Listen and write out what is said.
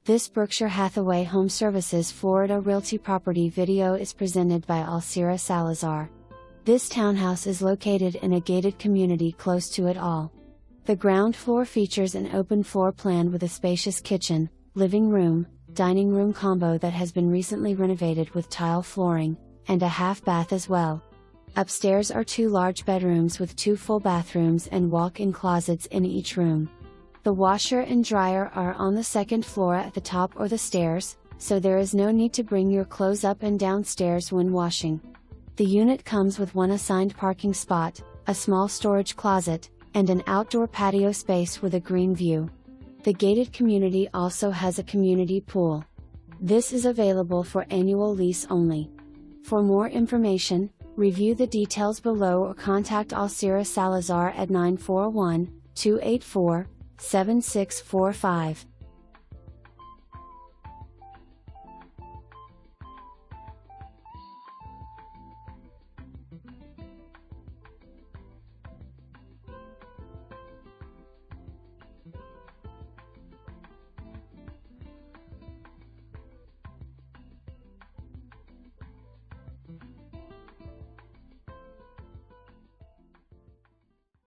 This Berkshire Hathaway HomeServices Florida Realty property video is presented by Alcira Salazar. This townhouse is located in a gated community close to it all. The ground floor features an open floor plan with a spacious kitchen, living room, dining room combo that has been recently renovated with tile flooring, and a half bath as well. Upstairs are 2 large bedrooms with 2 full bathrooms and walk-in closets in each room. The washer and dryer are on the 2nd floor at the top or the stairs, so there is no need to bring your clothes up and down stairs when washing. The unit comes with 1 assigned parking spot, a small storage closet, and an outdoor patio space with a green view. The gated community also has a community pool. This is available for annual lease only. For more information, review the details below or contact Alcira Salazar at 941-284-7645.